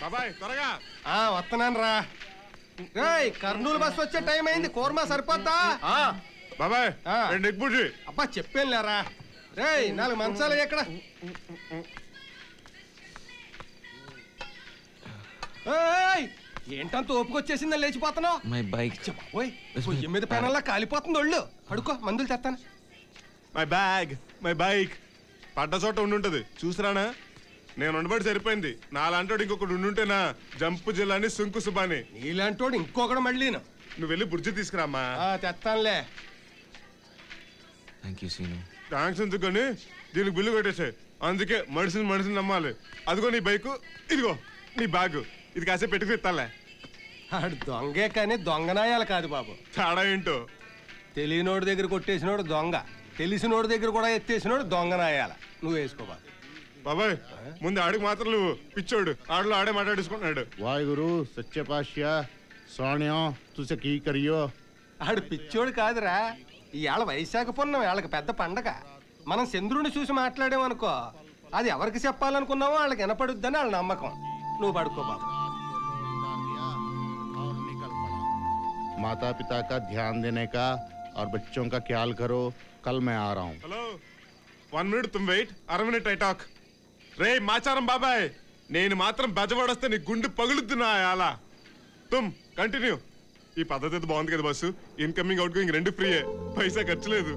బాబాయ్ త్వరగా వస్తున్నాను రా. కర్నూలు బస్ వచ్చే టైం అయింది. కూర్మా సరిపోద్దా? బాబాయ్ రెండు ఎగ్ బుజ్జి. అబ్బా చెప్పాను లేరా. రేయ్ 4 మంచాలు ఎక్కడ? ఏంటంత ఓపుకొచ్చేసిందని లేచిపోతున్నావు? My bike. పొయ్యి మీద పెనల్లా కాలిపోతుంది ఒళ్ళు. అడుకో మందులు తెస్తాను. మై బైక్ పడ్డ చోట ఉండుంటది చూసిరానా? నేను ఉండబడి సరిపోయింది. నాలాంటోడు ఇంకొకటి ఉండుంటేనా జంపు జిల్లాని సుంకు సుబాని. నీలాంటోడు ఇంకొకడు మళ్ళీ. నువ్వు వెళ్ళి బుర్జి తీసుకురామ్మా. తెస్తానులే. థ్యాంక్స్ ఎందుకని దీనికి బిల్లు కొట్టేసాయి. అందుకే మనిషిని నమ్మాలి. అదిగో నీ బైకు, ఇదిగో నీ బ్యాగు. ఇది కాసేపు పెట్టుకుని ఇస్తాలే. ఆడు దొంగే కానీ దొంగనాయాలు కాదు బాబు. తేడా ఏంటో. తెలియనోడి దగ్గర కొట్టేసినోడు దొంగ, తెలిసినోడి దగ్గర కూడా ఎత్తేసినోడు దొంగనాయాల. నువ్వు వేసుకో బాబు. బాబాయ్ ముందు ఆడికి మాత్రం నువ్వు పిచ్చోడు. ఆడలో ఆడే మాట్లాడేసుకుంటున్నాడు. వాయుగురు సత్య పాష్య సోణ్యం తుస కీ కరియో. ఆడు పిచ్చోడు కాదురా. ఇవాళ వైశాఖ పున్నం, వాళ్ళకి పెద్ద పండగ. మనం చంద్రుడిని చూసి మాట్లాడామనుకో, అది ఎవరికి చెప్పాలనుకున్నామో వాళ్ళకి వినపడుద్దని వాళ్ళ నమ్మకం. నువ్వు పడుకో బాబు. माता पिता का ध्यान देने का और बच्चों का ख्याल करो. कल मैं आ रहा हूँ. हेलो 1 minute तुम वेट. 1 minute I talk. రే మాచారం బాబాయ్, నేను మాత్రం బెజవాడొస్తే నీ గుండె పగులుతున్నా అలా. తుమ్ కంటిన్యూ. ఈ పద్ధతి బాగుంది కదా బస్సు. ఇన్కమింగ్ అవుట్ గోయింగ్ రెండు ఫ్రీయే, పైసా ఖర్చు లేదు.